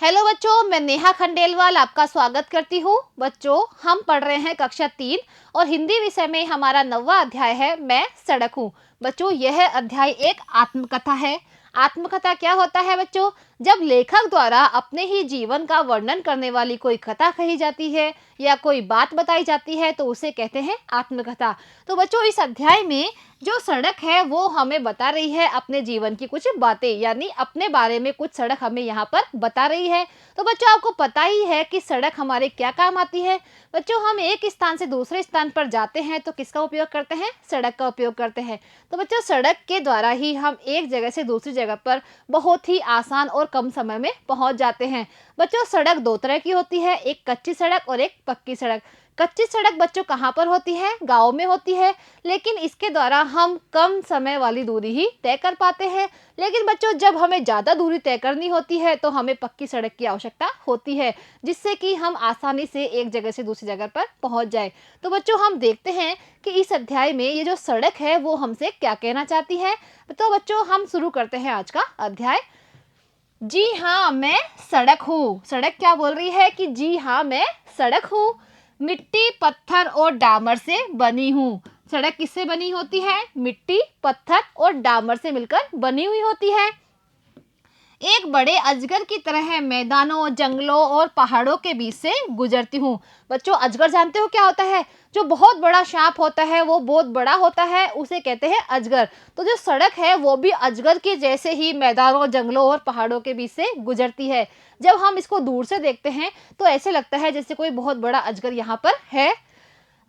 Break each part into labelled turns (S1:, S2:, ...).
S1: Hello बच्चों, मैं नेहा खंडेलवाल आपका स्वागत करती हूँ। बच्चों, हम पढ़ रहे हैं कक्षा 3 और हिंदी विषय में हमारा 9वां अध्याय है मैं सड़क हूँ। बच्चों, यह अध्याय एक आत्मकथा है। आत्मकथा क्या होता है बच्चों? जब लेखक द्वारा अपने ही जीवन का वर्णन करने वाली कोई कथा कही जाती है या कोई बात बताई जाती है तो उसे कहते हैं आत्मकथा। तो बच्चों, इस अध्याय में जो सड़क है वो हमें बता रही है अपने जीवन की कुछ बातें, यानी अपने बारे में कुछ सड़क हमें यहाँ पर बता रही है। तो बच्चों, आपको पता ही है कि सड़क हमारे क्या काम आती है। बच्चों, हम एक स्थान से दूसरे स्थान पर जाते हैं तो किसका उपयोग करते हैं? सड़क का उपयोग करते हैं। तो बच्चों, सड़क के द्वारा ही हम एक जगह से दूसरी जगह पर बहुत ही आसान और कम समय में पहुंच जाते हैं। बच्चों, सड़क दो तरह की होती है, एक कच्ची सड़क और एक पक्की सड़क। कच्ची सड़क बच्चों कहाँ पर होती है? गाँव में होती है, लेकिन इसके द्वारा हम कम समय वाली दूरी ही तय कर पाते हैं। लेकिन बच्चों, जब हमें ज़्यादा दूरी तय करनी होती है तो हमें पक्की सड़क की आवश्यकता होती है, जिससे कि हम आसानी से एक जगह से दूसरी जगह पर पहुंच जाए। तो बच्चों, हम देखते हैं कि इस अध्याय में ये जो सड़क है वो हमसे क्या कहना चाहती है। तो बच्चों, हम शुरू करते हैं आज का अध्याय। जी हाँ, मैं सड़क हूँ। सड़क क्या बोल रही है कि जी हाँ, मैं सड़क हूँ। मिट्टी, पत्थर और डामर से बनी हूँ। सड़क किससे बनी होती है? मिट्टी, पत्थर और डामर से मिलकर बनी हुई होती है। एक बड़े अजगर की तरह मैदानों, जंगलों और पहाड़ों के बीच से गुजरती हूँ। बच्चों, अजगर जानते हो क्या होता है? जो बहुत बड़ा सांप होता है, वो बहुत बड़ा होता है, उसे कहते हैं अजगर। तो जो सड़क है वो भी अजगर के जैसे ही मैदानों, जंगलों और पहाड़ों के बीच से गुजरती है। जब हम इसको दूर से देखते हैं तो ऐसे लगता है जैसे कोई बहुत बड़ा अजगर यहाँ पर है।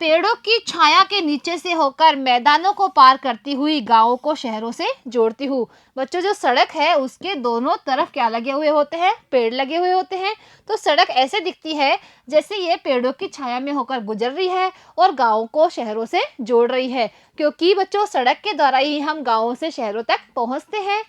S1: पेड़ों की छाया के नीचे से होकर मैदानों को पार करती हुई गांवों को शहरों से जोड़ती हूँ। बच्चों, जो सड़क है उसके दोनों तरफ क्या लगे हुए होते हैं? पेड़ लगे हुए होते हैं। तो सड़क ऐसे दिखती है जैसे ये पेड़ों की छाया में होकर गुजर रही है और गांवों को शहरों से जोड़ रही है, क्योंकि बच्चों सड़क के द्वारा ही हम गांवों से शहरों तक पहुंचते हैं।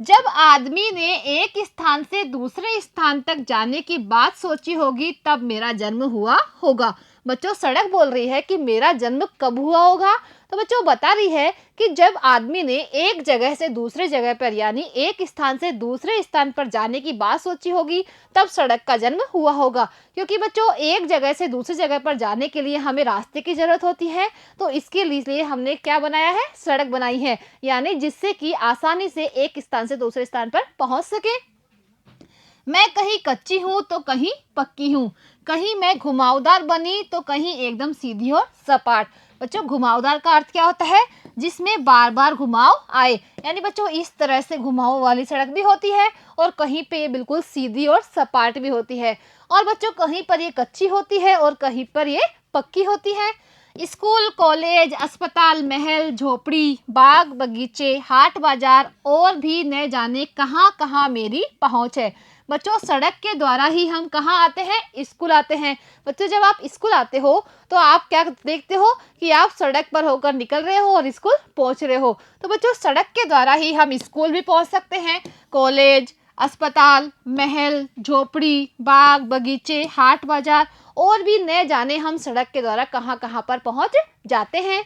S1: जब आदमी ने एक स्थान से दूसरे स्थान तक जाने की बात सोची होगी तब मेरा जन्म हुआ होगा। बच्चों, सड़क बोल रही है कि मेरा जन्म कब हुआ होगा। तो बच्चों, बता रही है कि जब आदमी ने एक जगह से दूसरे जगह पर, यानी एक स्थान से दूसरे स्थान पर जाने की बात सोची होगी तब सड़क का जन्म हुआ होगा। क्योंकि बच्चों, एक जगह से दूसरी जगह पर जाने के लिए हमें रास्ते की जरूरत होती है, तो इसके लिए हमने क्या बनाया है? सड़क बनाई है, यानी जिससे कि आसानी से एक स्थान से दूसरे स्थान पर पहुंच सके। मैं कहीं कच्ची हूँ तो कहीं पक्की हूँ, कहीं मैं घुमावदार बनी तो कहीं एकदम सीधी और सपाट। बच्चों, घुमावदार का अर्थ क्या होता है? जिसमें बार बार घुमाव आए, यानी बच्चों इस तरह से घुमाव वाली सड़क भी होती है और कहीं पे ये बिल्कुल सीधी और सपाट भी होती है। और बच्चों, कहीं पर ये कच्ची होती है और कहीं पर ये पक्की होती है। स्कूल, कॉलेज, अस्पताल, महल, झोपड़ी, बाग बगीचे, हाट बाजार और भी न जाने कहाँ कहाँ मेरी पहुँच है। बच्चों, सड़क के द्वारा ही हम कहाँ आते हैं? स्कूल आते हैं। बच्चों, जब आप स्कूल आते हो तो आप क्या देखते हो कि आप सड़क पर होकर निकल रहे हो और स्कूल पहुँच रहे हो। तो बच्चों, सड़क के द्वारा ही हम स्कूल भी पहुँच सकते हैं, कॉलेज, अस्पताल, महल, झोपड़ी, बाग बगीचे, हाट बाजार और भी न जाने हम सड़क के द्वारा कहाँ कहाँ पर पहुँच जाते हैं।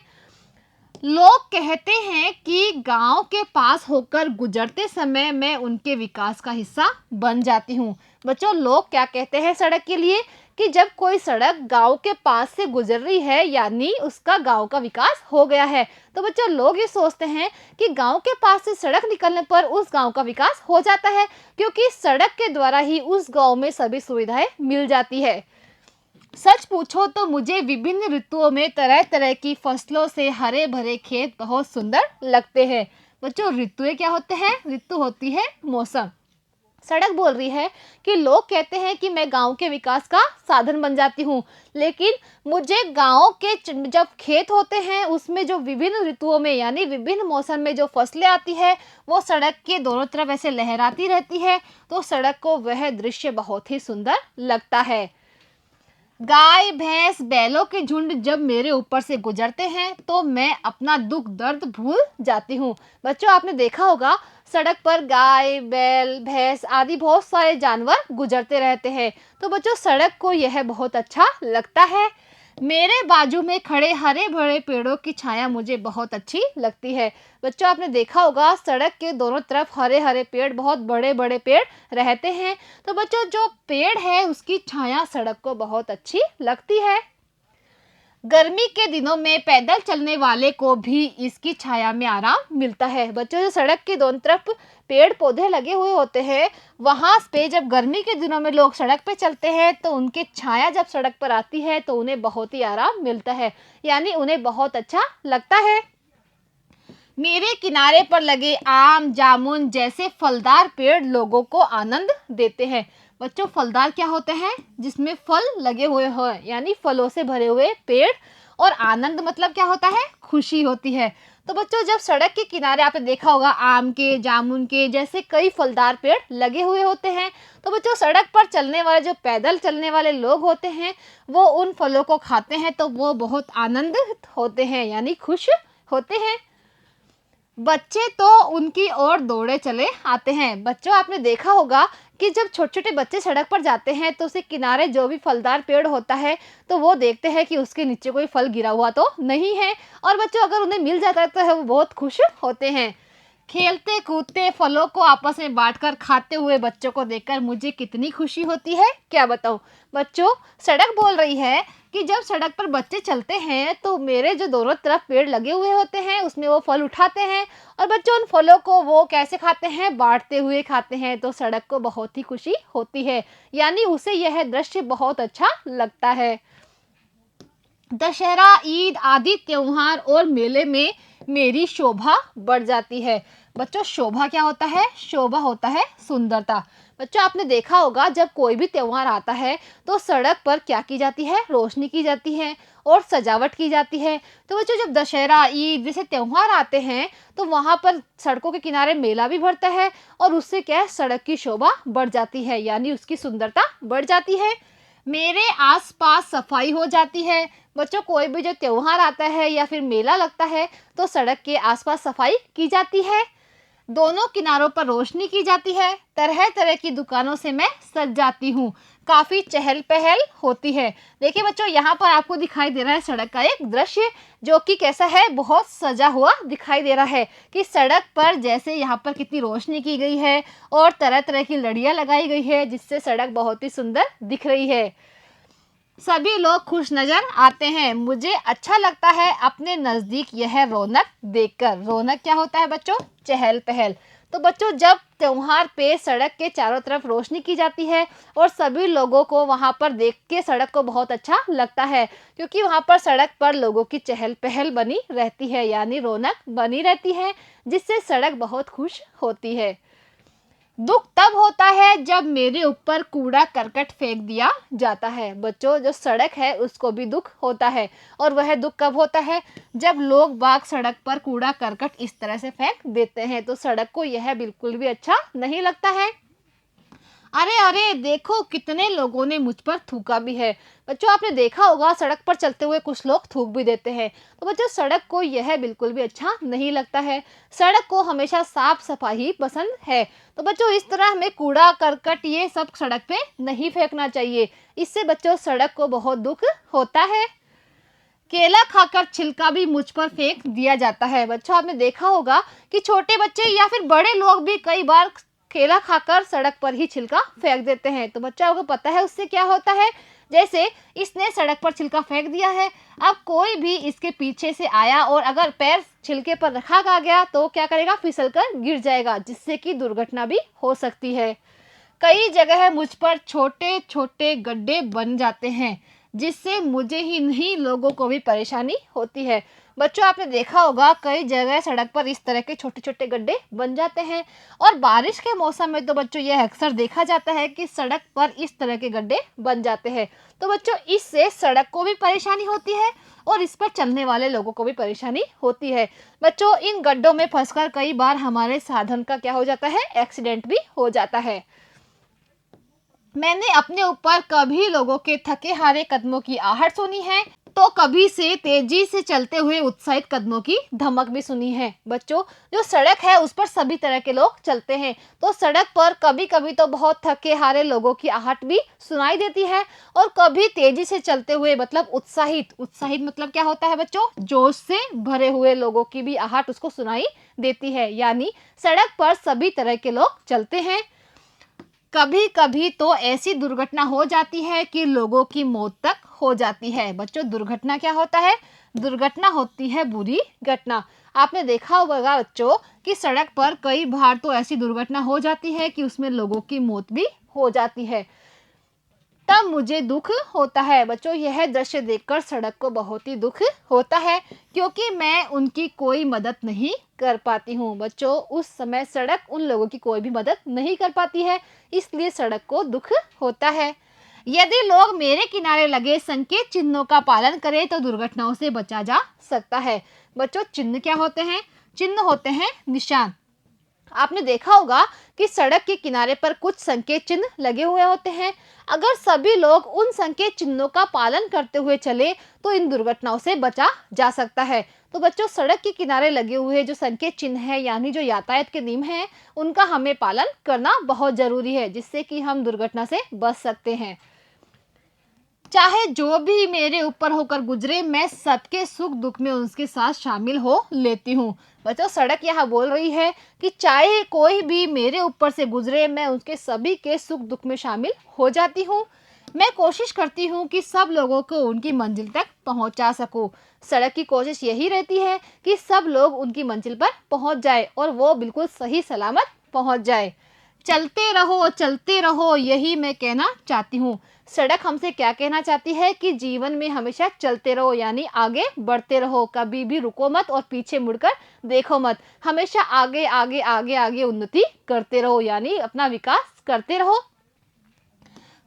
S1: लोग कहते हैं कि गांव के पास होकर गुजरते समय मैं उनके विकास का हिस्सा बन जाती हूँ। बच्चों, लोग क्या कहते हैं सड़क के लिए? कि जब कोई सड़क गांव के पास से गुजर रही है यानी उसका गांव का विकास हो गया है। तो बच्चों, लोग ये सोचते हैं कि गांव के पास से सड़क निकलने पर उस गांव का विकास हो जाता है, क्योंकि सड़क के द्वारा ही उस गांव में सभी सुविधाएं मिल जाती है। सच पूछो तो मुझे विभिन्न ऋतुओं में तरह तरह की फसलों से हरे भरे खेत बहुत सुंदर लगते हैं। बच्चों, ऋतुएं क्या होते हैं? ऋतु होती है मौसम। सड़क बोल रही है कि लोग कहते हैं कि मैं गांव के विकास का साधन बन जाती हूँ, लेकिन मुझे गांव के जब खेत होते हैं उसमें जो विभिन्न ऋतुओं में यानी विभिन्न मौसम में जो फसलें आती है वो सड़क के दोनों तरफ ऐसे लहराती रहती है, तो सड़क को वह दृश्य बहुत ही सुंदर लगता है। गाय, भैंस, बैलों के झुंड जब मेरे ऊपर से गुजरते हैं तो मैं अपना दुख दर्द भूल जाती हूँ। बच्चों, आपने देखा होगा सड़क पर गाय, बैल, भैंस आदि बहुत सारे जानवर गुजरते रहते हैं, तो बच्चों सड़क को यह बहुत अच्छा लगता है। मेरे बाजू में खड़े हरे भरे पेड़ों की छाया मुझे बहुत अच्छी लगती है। बच्चों आपने देखा होगा सड़क के दोनों तरफ हरे हरे पेड़, बहुत बड़े बड़े पेड़ रहते हैं। तो बच्चों जो पेड़ है उसकी छाया सड़क को बहुत अच्छी लगती है। गर्मी के दिनों में पैदल चलने वाले को भी इसकी छाया में आराम मिलता है। बच्चों जो सड़क के दोनों तरफ पेड़ पौधे लगे हुए होते हैं, वहाँ पे जब गर्मी के दिनों में लोग सड़क पे चलते हैं तो उनकी छाया जब सड़क पर आती है तो उन्हें बहुत ही आराम मिलता है, यानी उन्हें बहुत अच्छा लगता है। मेरे किनारे पर लगे आम, जामुन जैसे फलदार पेड़ लोगों को आनंद देते हैं। बच्चों फलदार क्या होते हैं? जिसमें फल लगे हुए हो, यानी फलों से भरे हुए पेड़। और आनंद मतलब क्या होता है? खुशी होती है। तो बच्चों जब सड़क के किनारे आपने देखा होगा आम के, जामुन के जैसे कई फलदार पेड़ लगे हुए होते हैं, तो बच्चों सड़क पर चलने वाले जो पैदल चलने वाले लोग होते हैं वो उन फलों को खाते हैं तो वो बहुत आनंदित होते हैं, यानी खुश होते हैं। बच्चे तो उनकी ओर दौड़े चले आते हैं। बच्चों आपने देखा होगा कि जब छोटे छोटे बच्चे सड़क पर जाते हैं तो उसके किनारे जो भी फलदार पेड़ होता है तो वो देखते हैं कि उसके नीचे कोई फल गिरा हुआ तो नहीं है, और बच्चों अगर उन्हें मिल जाता है तो वो बहुत खुश होते हैं। खेलते कूदते फलों को आपस में बांटकर खाते हुए बच्चों को देखकर मुझे कितनी खुशी होती है, क्या बताऊं। बच्चों सड़क बोल रही है कि जब सड़क पर बच्चे चलते हैं तो मेरे जो दोनों तरफ पेड़ लगे हुए होते हैं उसमें वो फल उठाते हैं, और बच्चों उन फलों को वो कैसे खाते हैं? बांटते हुए खाते हैं। तो सड़क को बहुत ही खुशी होती है, यानी उसे यह दृश्य बहुत अच्छा लगता है। दशहरा, ईद आदि त्योहार और मेले में मेरी शोभा बढ़ जाती है। बच्चों शोभा क्या होता है? शोभा होता है सुंदरता। बच्चों आपने देखा होगा जब कोई भी त्योहार आता है तो सड़क पर क्या की जाती है? रोशनी की जाती है और सजावट की जाती है। तो बच्चों जब दशहरा, ईद जैसे त्योहार आते हैं तो वहाँ पर सड़कों के किनारे मेला भी भरता है, और उससे क्या है? सड़क की शोभा बढ़ जाती है, यानी उसकी सुंदरता बढ़ जाती है। मेरे आसपास सफाई हो जाती है। बच्चों कोई भी जो त्योहार आता है या फिर मेला लगता है तो सड़क के आसपास सफाई की जाती है, दोनों किनारों पर रोशनी की जाती है, तरह तरह की दुकानों से मैं सज जाती हूँ, काफ़ी चहल पहल होती है। देखिए बच्चों यहाँ पर आपको दिखाई दे रहा है सड़क का एक दृश्य जो कि कैसा है? बहुत सजा हुआ दिखाई दे रहा है कि सड़क पर जैसे यहाँ पर कितनी रोशनी की गई है और तरह तरह की लड़ियाँ लगाई गई है जिससे सड़क बहुत ही सुंदर दिख रही है। सभी लोग खुश नजर आते हैं। मुझे अच्छा लगता है अपने नज़दीक यह रौनक देखकर। रौनक क्या होता है बच्चों? चहल पहल। तो बच्चों जब त्योहार पे सड़क के चारों तरफ रोशनी की जाती है और सभी लोगों को वहाँ पर देख के सड़क को बहुत अच्छा लगता है, क्योंकि वहाँ पर सड़क पर लोगों की चहल पहल बनी रहती है, यानी रौनक बनी रहती है, जिससे सड़क बहुत खुश होती है। दुख तब होता है जब मेरे ऊपर कूड़ा करकट फेंक दिया जाता है। बच्चों जो सड़क है उसको भी दुख होता है, और वह दुख कब होता है? जब लोग बाग सड़क पर कूड़ा करकट इस तरह से फेंक देते हैं, तो सड़क को यह बिल्कुल भी अच्छा नहीं लगता है। अरे अरे देखो कितने लोगों ने मुझ पर थूका भी है। बच्चों आपने देखा होगा सड़क पर चलते हुए कुछ लोग थूक भी देते हैं। तो बच्चों सड़क को यह बिल्कुल भी अच्छा नहीं लगता है। सड़क को हमेशा साफ सफाई ही पसंद है। तो बच्चों इस तरह हमें कूड़ा करकट ये सब सड़क पे नहीं फेंकना चाहिए, इससे बच्चों सड़क को बहुत दुख होता है। केला खाकर छिलका भी मुझ पर फेंक दिया जाता है। बच्चों आपने देखा होगा कि छोटे बच्चे या फिर बड़े लोग भी कई बार केला खाकर सड़क पर ही छिलका फेंक देते हैं। तो बच्चों को पता है उससे क्या होता है? जैसे इसने सड़क पर छिलका फेंक दिया है, अब कोई भी इसके पीछे से आया और अगर पैर छिलके पर रखा गया तो क्या करेगा? फिसल कर गिर जाएगा, जिससे कि दुर्घटना भी हो सकती है। कई जगह मुझ पर छोटे छोटे गड्ढे बन जाते हैं, जिससे मुझे ही नहीं लोगों को भी परेशानी होती है। बच्चों आपने देखा होगा कई जगह सड़क पर इस तरह के छोटे छोटे गड्ढे बन जाते हैं, और बारिश के मौसम में तो बच्चों यह अक्सर देखा जाता है कि सड़क पर इस तरह के गड्ढे बन जाते हैं। तो बच्चों इससे सड़क को भी परेशानी होती है और इस पर चलने वाले लोगों को भी परेशानी होती है। बच्चों इन गड्ढों में फंसकर कई बार हमारे साधन का क्या हो जाता है? एक्सीडेंट भी हो जाता है। मैंने अपने ऊपर कभी लोगों के थके हारे कदमों की आहट सुनी है। तो कभी से तेजी से चलते हुए उत्साहित कदमों की धमक भी सुनी है। बच्चों, जो सड़क है उस पर सभी तरह के लोग चलते हैं, तो सड़क पर कभी कभी तो बहुत थके हारे लोगों की आहट भी सुनाई देती है, और कभी तेजी से चलते हुए मतलब उत्साहित उत्साहित मतलब क्या होता है बच्चों, जोश से भरे हुए लोगों की भी आहट उसको सुनाई देती है। यानी सड़क पर सभी तरह के लोग चलते हैं। कभी कभी तो ऐसी दुर्घटना हो जाती है कि लोगों की मौत तक हो जाती है। बच्चों, दुर्घटना क्या होता है? दुर्घटना होती है बुरी घटना। आपने देखा होगा बच्चों कि सड़क पर कई बार तो ऐसी दुर्घटना हो जाती है कि उसमें लोगों की मौत भी हो जाती है, तब मुझे दुख होता है। बच्चों, यह दृश्य देखकर सड़क को बहुत ही दुख होता है, क्योंकि मैं उनकी कोई मदद नहीं कर पाती हूँ। बच्चों, उस समय सड़क उन लोगों की कोई भी मदद नहीं कर पाती है, इसलिए सड़क को दुख होता है। यदि लोग मेरे किनारे लगे संकेत चिन्हों का पालन करें तो दुर्घटनाओं से बचा जा सकता है। बच्चों, चिन्ह क्या होते हैं? चिन्ह होते हैं निशान। आपने देखा होगा कि सड़क के किनारे पर कुछ संकेत चिन्ह लगे हुए होते हैं। अगर सभी लोग उन संकेत चिन्हों का पालन करते हुए चले तो इन दुर्घटनाओं से बचा जा सकता है। तो बच्चों, सड़क के किनारे लगे हुए जो संकेत चिन्ह है यानी जो यातायात के नियम हैं, उनका हमें पालन करना बहुत जरूरी है, जिससे कि हम दुर्घटना से बच सकते हैं। चाहे जो भी मेरे ऊपर होकर गुजरे, मैं सबके सुख दुख में उसके साथ शामिल हो लेती हूँ। बच्चों, सड़क यहाँ बोल रही है कि चाहे कोई भी मेरे ऊपर से गुजरे, मैं उसके सभी के सुख दुख में शामिल हो जाती हूँ। मैं कोशिश करती हूँ कि सब लोगों को उनकी मंजिल तक पहुँचा सकूँ। सड़क की कोशिश यही रहती है कि सब लोग उनकी मंजिल पर पहुँच जाए और वो बिल्कुल सही सलामत पहुँच जाए। चलते रहो, यही मैं कहना चाहती हूँ। सड़क हमसे क्या कहना चाहती है कि जीवन में हमेशा चलते रहो, यानी आगे बढ़ते रहो, कभी भी रुको मत और पीछे मुड़कर देखो मत। हमेशा आगे आगे आगे आगे उन्नति करते रहो, यानी अपना विकास करते रहो।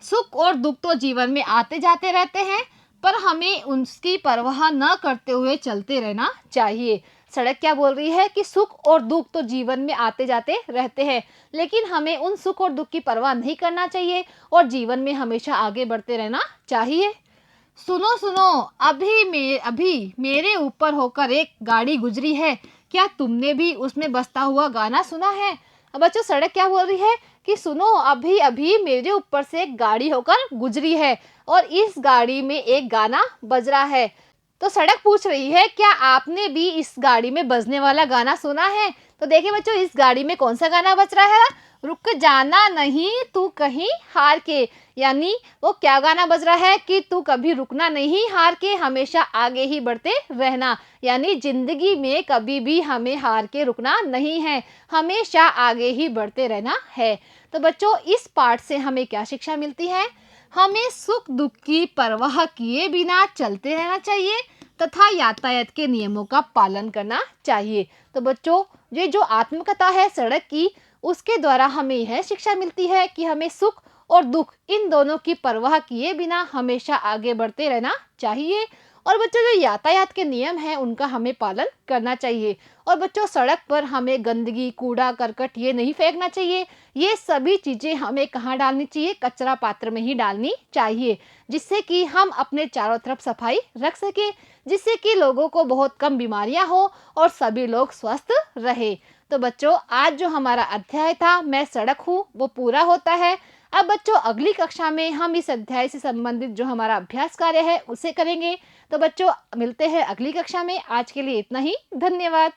S1: सुख और दुख तो जीवन में आते जाते रहते हैं, पर हमें उसकी परवाह न करते हुए चलते रहना चाहिए। सड़क क्या बोल रही है कि सुख और दुख तो जीवन में आते जाते रहते हैं, लेकिन हमें उन सुख और दुख की परवाह नहीं करना चाहिए और जीवन में हमेशा आगे बढ़ते रहना चाहिए। सुनो सुनो, अभी मेरे ऊपर होकर एक गाड़ी गुजरी है, क्या तुमने भी उसमें बजता हुआ गाना सुना है? अब बच्चों, सड़क क्या बोल रही है कि सुनो, अभी अभी मेरे ऊपर से एक गाड़ी होकर गुजरी है और इस गाड़ी में एक गाना बज रहा है। तो सड़क पूछ रही है, क्या आपने भी इस गाड़ी में बजने वाला गाना सुना है? तो देखिए बच्चों, इस गाड़ी में कौन सा गाना बज रहा है? रुक जाना नहीं तू कहीं हार के, यानी वो क्या गाना बज रहा है कि तू कभी रुकना नहीं, हार के हमेशा आगे ही बढ़ते रहना। यानी जिंदगी में कभी भी हमें हार के रुकना नहीं है, हमेशा आगे ही बढ़ते रहना है। तो बच्चों, इस पाठ से हमें क्या शिक्षा मिलती है? हमें सुख दुख की परवाह किए बिना चलते रहना चाहिए तथा यातायात के नियमों का पालन करना चाहिए। तो बच्चों, ये जो आत्मकथा है सड़क की, उसके द्वारा हमें यह शिक्षा मिलती है कि हमें सुख और दुख इन दोनों की परवाह किए बिना हमेशा आगे बढ़ते रहना चाहिए। और बच्चों, जो यातायात के नियम हैं उनका हमें पालन करना चाहिए। और बच्चों, सड़क पर हमें गंदगी, कूड़ा करकट ये नहीं फेंकना चाहिए। ये सभी चीज़ें हमें कहाँ डालनी चाहिए? कचरा पात्र में ही डालनी चाहिए, जिससे कि हम अपने चारों तरफ सफाई रख सके, जिससे कि लोगों को बहुत कम बीमारियां हो और सभी लोग स्वस्थ रहे। तो बच्चों, आज जो हमारा अध्याय था मैं सड़क हूँ वो पूरा होता है। अब बच्चों, अगली कक्षा में हम इस अध्याय से संबंधित जो हमारा अभ्यास कार्य है उसे करेंगे। तो बच्चों, मिलते हैं अगली कक्षा में। आज के लिए इतना ही। धन्यवाद।